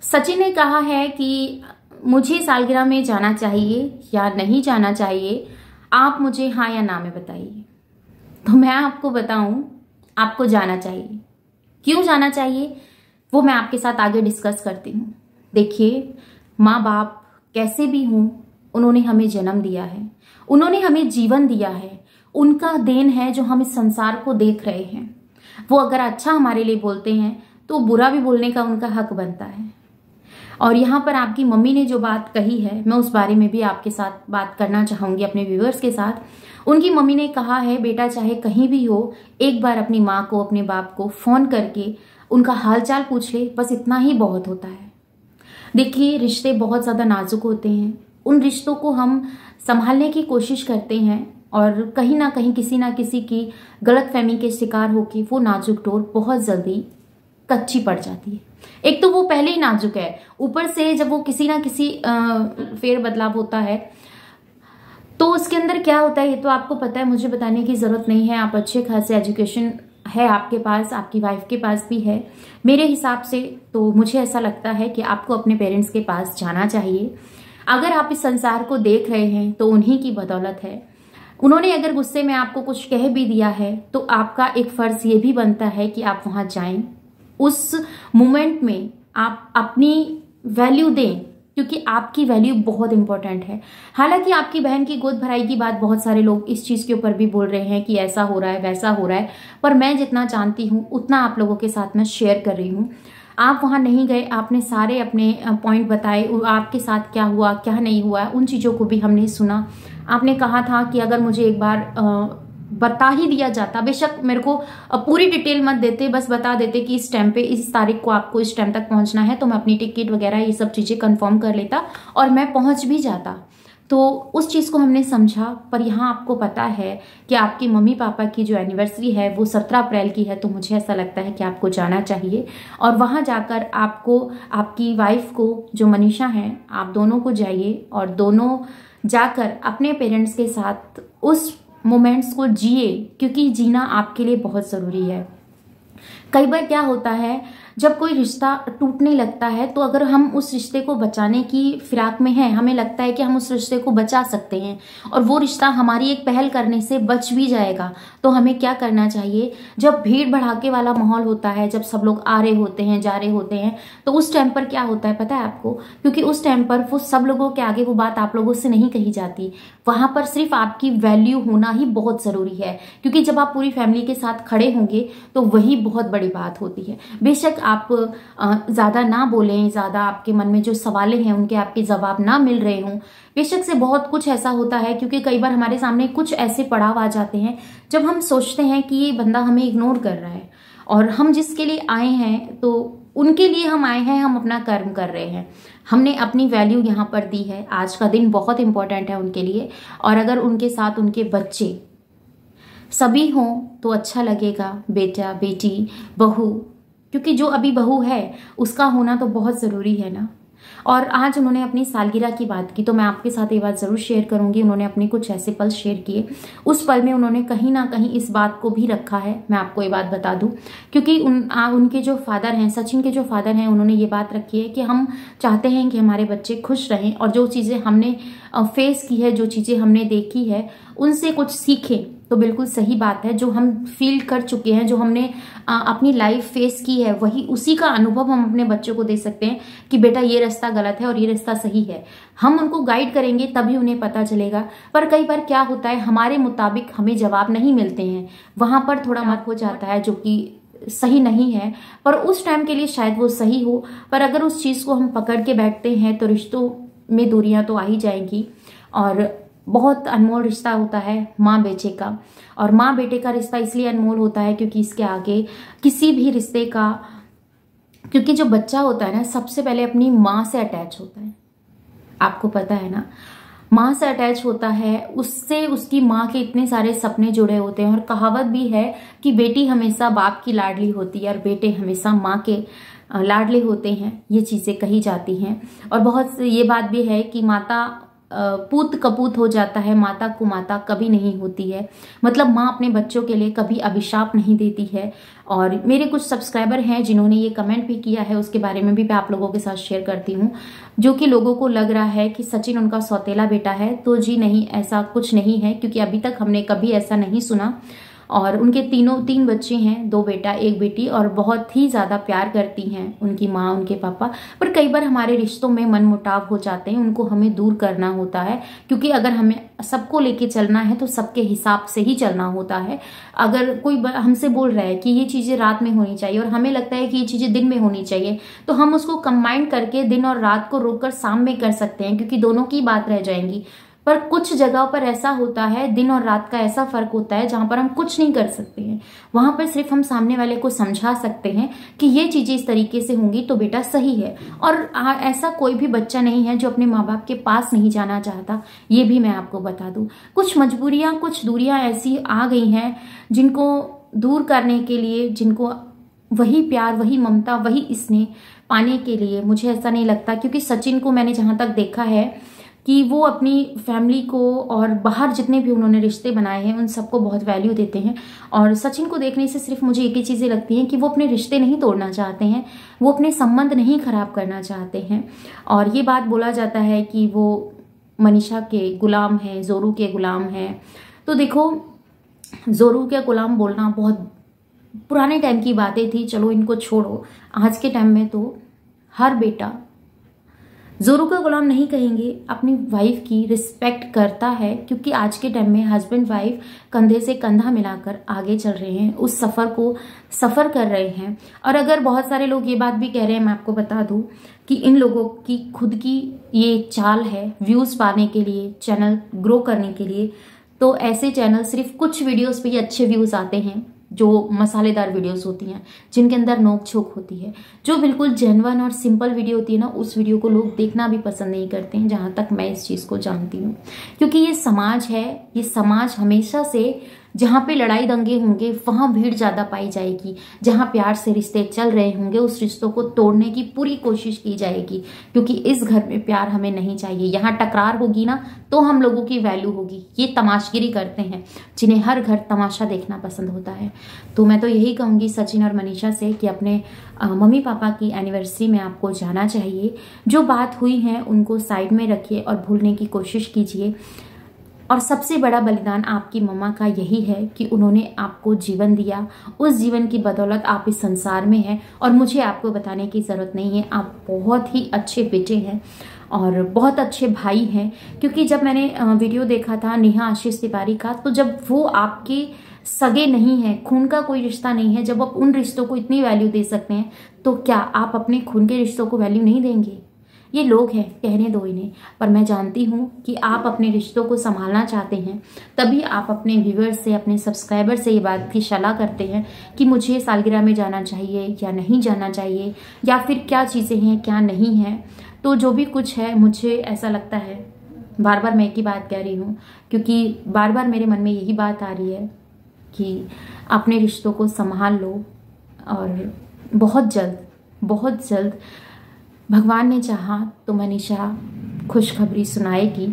सचिन ने कहा है कि मुझे सालगिरह में जाना चाहिए या नहीं जाना चाहिए, आप मुझे हाँ या ना में बताइए। तो मैं आपको बताऊं, आपको जाना चाहिए। क्यों जाना चाहिए वो मैं आपके साथ आगे डिस्कस करती हूँ। देखिए, माँ बाप कैसे भी हों, उन्होंने हमें जन्म दिया है, उन्होंने हमें जीवन दिया है, उनका देन है जो हम इस संसार को देख रहे हैं। वो अगर अच्छा हमारे लिए बोलते हैं तो बुरा भी बोलने का उनका हक बनता है। और यहाँ पर आपकी मम्मी ने जो बात कही है, मैं उस बारे में भी आपके साथ बात करना चाहूंगी अपने व्यूअर्स के साथ। उनकी मम्मी ने कहा है, बेटा चाहे कहीं भी हो, एक बार अपनी माँ को, अपने बाप को फोन करके उनका हालचाल पूछ ले, बस इतना ही बहुत होता है। देखिए, रिश्ते बहुत ज्यादा नाजुक होते हैं, उन रिश्तों को हम संभालने की कोशिश करते हैं और कहीं ना कहीं किसी ना किसी की गलतफहमी के शिकार होकर वो नाजुक डोर बहुत जल्दी कच्ची पड़ जाती है। एक तो वो पहले ही नाजुक है, ऊपर से जब वो किसी ना किसी फेर बदलाव होता है तो उसके अंदर क्या होता है ये तो आपको पता है, मुझे बताने की जरूरत नहीं है। आप अच्छे खासे एजुकेशन है आपके पास, आपकी वाइफ के पास भी है। मेरे हिसाब से तो मुझे ऐसा लगता है कि आपको अपने पेरेंट्स के पास जाना चाहिए। अगर आप इस संसार को देख रहे हैं तो उन्हीं की बदौलत है। उन्होंने अगर गुस्से में आपको कुछ कह भी दिया है तो आपका एक फर्ज ये भी बनता है कि आप वहां जाएं, उस मोमेंट में आप अपनी वैल्यू दें, क्योंकि आपकी वैल्यू बहुत इंपॉर्टेंट है। हालांकि आपकी बहन की गोद भराई की बात बहुत सारे लोग इस चीज के ऊपर भी बोल रहे हैं कि ऐसा हो रहा है, वैसा हो रहा है, पर मैं जितना जानती हूँ उतना आप लोगों के साथ मैं शेयर कर रही हूँ। आप वहां नहीं गए, आपने सारे अपने पॉइंट बताए, आपके साथ क्या हुआ क्या नहीं हुआ, उन चीजों को भी हमने सुना। आपने कहा था कि अगर मुझे एक बार बता ही दिया जाता, बेशक मेरे को पूरी डिटेल मत देते, बस बता देते कि इस टाइम पे, इस तारीख को आपको इस टाइम तक पहुंचना है, तो मैं अपनी टिकट वगैरह ये सब चीजें कंफर्म कर लेता और मैं पहुंच भी जाता। तो उस चीज को हमने समझा। पर यहाँ आपको पता है कि आपकी मम्मी पापा की जो एनिवर्सरी है वो 17 अप्रैल की है, तो मुझे ऐसा लगता है कि आपको जाना चाहिए और वहां जाकर आपको, आपकी वाइफ को, जो मनीषा है, आप दोनों को जाइए और दोनों जाकर अपने पेरेंट्स के साथ उस मोमेंट्स को जिए, क्योंकि जीना आपके लिए बहुत जरूरी है। कई बार क्या होता है, जब कोई रिश्ता टूटने लगता है तो अगर हम उस रिश्ते को बचाने की फिराक में हैं, हमें लगता है कि हम उस रिश्ते को बचा सकते हैं और वो रिश्ता हमारी एक पहल करने से बच भी जाएगा, तो हमें क्या करना चाहिए, जब भीड़ भड़ाके वाला माहौल होता है, जब सब लोग आ रहे होते हैं, जा रहे होते हैं, तो उस टाइम पर क्या होता है पता है आपको, क्योंकि उस टाइम पर वो सब लोगों के आगे वो बात आप लोगों से नहीं कही जाती। वहां पर सिर्फ आपकी वैल्यू होना ही बहुत जरूरी है, क्योंकि जब आप पूरी फैमिली के साथ खड़े होंगे तो वही बहुत बड़ी बात होती है। बेशक आप ज्यादा ना बोलें, ज्यादा आपके मन में जो सवालें हैं उनके आपके जवाब ना मिल रहे हों, बेशक से बहुत कुछ ऐसा होता है, क्योंकि कई बार हमारे सामने कुछ ऐसे पड़ाव आ जाते हैं जब हम सोचते हैं कि ये बंदा हमें इग्नोर कर रहा है और हम जिसके लिए आए हैं तो उनके लिए हम आए हैं, हम अपना कर्म कर रहे हैं, हमने अपनी वैल्यू यहाँ पर दी है। आज का दिन बहुत इंपॉर्टेंट है उनके लिए और अगर उनके साथ उनके बच्चे सभी हों तो अच्छा लगेगा, बेटा बेटी बहू, क्योंकि जो अभी बहू है उसका होना तो बहुत ज़रूरी है ना। और आज उन्होंने अपनी सालगिरह की बात की, तो मैं आपके साथ ये बात ज़रूर शेयर करूंगी। उन्होंने अपने कुछ ऐसे पल शेयर किए, उस पल में उन्होंने कहीं ना कहीं इस बात को भी रखा है। मैं आपको ये बात बता दूं, क्योंकि उनके जो फादर हैं, सचिन के जो फादर हैं, उन्होंने ये बात रखी है कि हम चाहते हैं कि हमारे बच्चे खुश रहें और जो चीज़ें हमने फेस की है, जो चीज़ें हमने देखी है, उनसे कुछ सीखें। तो बिल्कुल सही बात है, जो हम फील कर चुके हैं, जो हमने अपनी लाइफ फेस की है, वही उसी का अनुभव हम अपने बच्चों को दे सकते हैं कि बेटा ये रास्ता गलत है और ये रास्ता सही है। हम उनको गाइड करेंगे तभी उन्हें पता चलेगा। पर कई बार क्या होता है, हमारे मुताबिक हमें जवाब नहीं मिलते हैं, वहां पर थोड़ा मत हो जाता है जो कि सही नहीं है, पर उस टाइम के लिए शायद वो सही हो। पर अगर उस चीज को हम पकड़ के बैठते हैं तो रिश्तों में दूरियां तो आ ही जाएंगी। और बहुत अनमोल रिश्ता होता है माँ बेटे का, और माँ बेटे का रिश्ता इसलिए अनमोल होता है क्योंकि इसके आगे किसी भी रिश्ते का, क्योंकि जो बच्चा होता है ना, सबसे पहले अपनी माँ से अटैच होता है, आपको पता है ना, माँ से अटैच होता है, उससे उसकी माँ के इतने सारे सपने जुड़े होते हैं। और कहावत भी है कि बेटी हमेशा बाप की लाडली होती है और बेटे हमेशा माँ के लाडले होते हैं, ये चीजें कही जाती हैं। और बहुत ये बात भी है कि माता पूत कपूत हो जाता है, माता कुमाता कभी नहीं होती है। मतलब माँ अपने बच्चों के लिए कभी अभिशाप नहीं देती है। और मेरे कुछ सब्सक्राइबर हैं जिन्होंने ये कमेंट भी किया है, उसके बारे में भी मैं आप लोगों के साथ शेयर करती हूँ। जो कि लोगों को लग रहा है कि सचिन उनका सौतेला बेटा है, तो जी नहीं, ऐसा कुछ नहीं है, क्योंकि अभी तक हमने कभी ऐसा नहीं सुना। और उनके तीन बच्चे हैं, 2 बेटा 1 बेटी, और बहुत ही ज़्यादा प्यार करती हैं उनकी माँ उनके पापा। पर कई बार हमारे रिश्तों में मनमुटाव हो जाते हैं, उनको हमें दूर करना होता है, क्योंकि अगर हमें सबको लेके चलना है तो सबके हिसाब से ही चलना होता है। अगर कोई हमसे बोल रहा है कि ये चीज़ें रात में होनी चाहिए और हमें लगता है कि ये चीज़ें दिन में होनी चाहिए, तो हम उसको कंबाइन करके दिन और रात को रोककर शाम में कर सकते हैं, क्योंकि दोनों की बात रह जाएंगी। पर कुछ जगहों पर ऐसा होता है, दिन और रात का ऐसा फर्क होता है जहां पर हम कुछ नहीं कर सकते हैं। वहां पर सिर्फ हम सामने वाले को समझा सकते हैं कि ये चीजें इस तरीके से होंगी तो बेटा सही है। और ऐसा कोई भी बच्चा नहीं है जो अपने माँ बाप के पास नहीं जाना चाहता, ये भी मैं आपको बता दूं। कुछ मजबूरियां, कुछ दूरियां ऐसी आ गई हैं जिनको दूर करने के लिए, जिनको वही प्यार, वही ममता, वही स्नेह पाने के लिए, मुझे ऐसा नहीं लगता, क्योंकि सचिन को मैंने जहां तक देखा है कि वो अपनी फैमिली को और बाहर जितने भी उन्होंने रिश्ते बनाए हैं उन सबको बहुत वैल्यू देते हैं। और सचिन को देखने से सिर्फ मुझे एक ही चीज़ें लगती हैं कि वो अपने रिश्ते नहीं तोड़ना चाहते हैं, वो अपने संबंध नहीं खराब करना चाहते हैं। और ये बात बोला जाता है कि वो मनीषा के गुलाम हैं, जोरू के गुलाम हैं। तो देखो, जोरू के गुलाम बोलना बहुत पुराने टाइम की बातें थी, चलो इनको छोड़ो। आज के टाइम में तो हर बेटा जोरू का गुलाम नहीं कहेंगे, अपनी वाइफ की रिस्पेक्ट करता है, क्योंकि आज के टाइम में हस्बैंड वाइफ कंधे से कंधा मिलाकर आगे चल रहे हैं, उस सफर कर रहे हैं। और अगर बहुत सारे लोग ये बात भी कह रहे हैं, मैं आपको बता दूं कि इन लोगों की खुद की ये चाल है व्यूज पाने के लिए, चैनल ग्रो करने के लिए। तो ऐसे चैनल सिर्फ कुछ वीडियोस पे ही अच्छे व्यूज आते हैं, जो मसालेदार वीडियोस होती हैं, जिनके अंदर नोक झोंक होती है। जो बिल्कुल जेन्युइन और सिंपल वीडियो होती है ना, उस वीडियो को लोग देखना भी पसंद नहीं करते हैं, जहां तक मैं इस चीज को जानती हूँ। क्योंकि ये समाज है, ये समाज हमेशा से जहां पे लड़ाई दंगे होंगे वहां भीड़ ज्यादा पाई जाएगी, जहां प्यार से रिश्ते चल रहे होंगे उस रिश्तों को तोड़ने की पूरी कोशिश की जाएगी, क्योंकि इस घर में प्यार हमें नहीं चाहिए। यहाँ टकरार होगी ना तो हम लोगों की वैल्यू होगी। ये तमाशगिरी करते हैं जिन्हें हर घर तमाशा देखना पसंद होता है। तो मैं तो यही कहूंगी सचिन और मनीषा से कि अपने मम्मी पापा की एनिवर्सरी में आपको जाना चाहिए। जो बात हुई है उनको साइड में रखिए और भूलने की कोशिश कीजिए। और सबसे बड़ा बलिदान आपकी मम्मा का यही है कि उन्होंने आपको जीवन दिया, उस जीवन की बदौलत आप इस संसार में हैं। और मुझे आपको बताने की ज़रूरत नहीं है, आप बहुत ही अच्छे बेटे हैं और बहुत अच्छे भाई हैं। क्योंकि जब मैंने वीडियो देखा था नेहा आशीष तिवारी का, तो जब वो आपके सगे नहीं है, खून का कोई रिश्ता नहीं है, जब आप उन रिश्तों को इतनी वैल्यू दे सकते हैं, तो क्या आप अपने खून के रिश्तों को वैल्यू नहीं देंगे? ये लोग हैं, कहने दो इन्हें। पर मैं जानती हूँ कि आप अपने रिश्तों को संभालना चाहते हैं, तभी आप अपने व्यूअर्स से, अपने सब्सक्राइबर से ये बात की सलाह करते हैं कि मुझे सालगिरह में जाना चाहिए या नहीं जाना चाहिए, या फिर क्या चीज़ें हैं क्या नहीं हैं। तो जो भी कुछ है, मुझे ऐसा लगता है, बार बार मैं एक ही बात कह रही हूँ, क्योंकि बार बार मेरे मन में यही बात आ रही है कि अपने रिश्तों को संभाल लो। और बहुत जल्द भगवान ने चाहा तो मनीषा खुशखबरी सुनाएगी।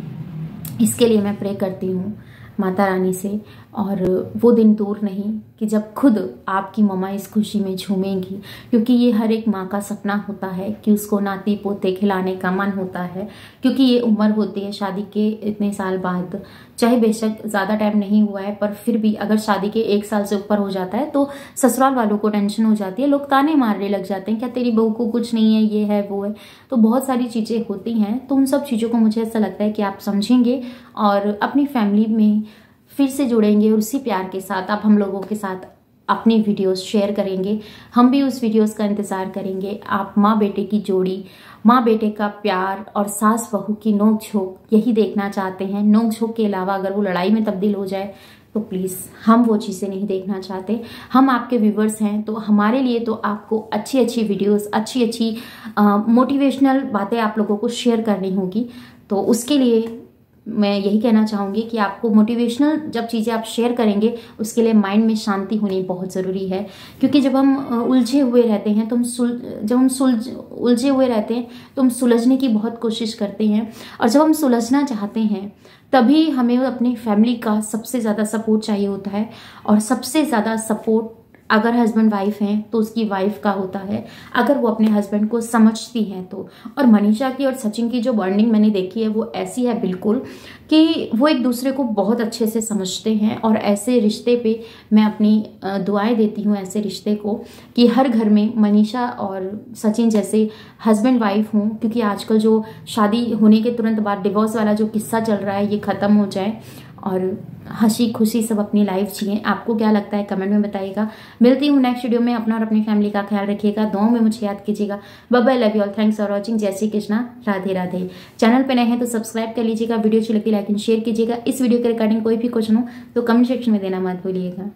इसके लिए मैं प्रे करती हूँ माता रानी से। और वो दिन दूर नहीं कि जब खुद आपकी मम्मा इस खुशी में झूमेंगी, क्योंकि ये हर एक माँ का सपना होता है कि उसको नाती पोते खिलाने का मन होता है। क्योंकि ये उम्र होती है शादी के इतने साल बाद, चाहे बेशक ज़्यादा टाइम नहीं हुआ है, पर फिर भी अगर शादी के 1 साल से ऊपर हो जाता है तो ससुराल वालों को टेंशन हो जाती है, लोग ताने मारने लग जाते हैं, क्या तेरी बहू को कुछ नहीं है, ये है वो है। तो बहुत सारी चीज़ें होती हैं। तो उन सब चीज़ों को मुझे ऐसा लगता है कि आप समझेंगे और अपनी फैमिली में फिर से जुड़ेंगे, और उसी प्यार के साथ आप हम लोगों के साथ अपनी वीडियोस शेयर करेंगे। हम भी उस वीडियोस का इंतज़ार करेंगे। आप माँ बेटे की जोड़ी, माँ बेटे का प्यार और सास बहू की नोक झोंक यही देखना चाहते हैं। नोक झोंक के अलावा अगर वो लड़ाई में तब्दील हो जाए तो प्लीज़ हम वो चीज़ें नहीं देखना चाहते। हम आपके व्यूवर्स हैं, तो हमारे लिए तो आपको अच्छी अच्छी वीडियोस, अच्छी मोटिवेशनल बातें आप लोगों को शेयर करनी होगी। तो उसके लिए मैं यही कहना चाहूँगी कि आपको मोटिवेशनल जब चीज़ें आप शेयर करेंगे उसके लिए माइंड में शांति होनी बहुत ज़रूरी है। क्योंकि जब हम उलझे हुए रहते हैं तो उलझे हुए रहते हैं तो हम सुलझने की बहुत कोशिश करते हैं, और जब हम सुलझना चाहते हैं तभी हमें अपनी फैमिली का सबसे ज़्यादा सपोर्ट चाहिए होता है। और सबसे ज़्यादा सपोर्ट अगर हस्बैंड वाइफ हैं तो उसकी वाइफ का होता है, अगर वो अपने हस्बैंड को समझती हैं तो। और मनीषा की और सचिन की जो बॉन्डिंग मैंने देखी है वो ऐसी है बिल्कुल कि वो एक दूसरे को बहुत अच्छे से समझते हैं। और ऐसे रिश्ते पे मैं अपनी दुआएं देती हूँ, ऐसे रिश्ते को, कि हर घर में मनीषा और सचिन जैसे हस्बैंड वाइफ हों। क्योंकि आजकल जो शादी होने के तुरंत बाद डिवोर्स वाला जो किस्सा चल रहा है ये ख़त्म हो जाए और हंसी खुशी सब अपनी लाइफ जिए। आपको क्या लगता है कमेंट में बताइएगा। मिलती हूँ नेक्स्ट वीडियो में। अपना और अपनी फैमिली का ख्याल रखिएगा, दुआओं में मुझे याद कीजिएगा। Bye bye, love you all, thanks for watching. जय श्री कृष्णा, राधे राधे। चैनल पे नए हैं तो सब्सक्राइब कर लीजिएगा, वीडियो अच्छी लगती है लाइक एंड शेयर कीजिएगा। इस वीडियो के रिगार्डिंग कोई भी क्वेश्चन हो तो कमेंट सेक्शन में देना मत भूलिएगा।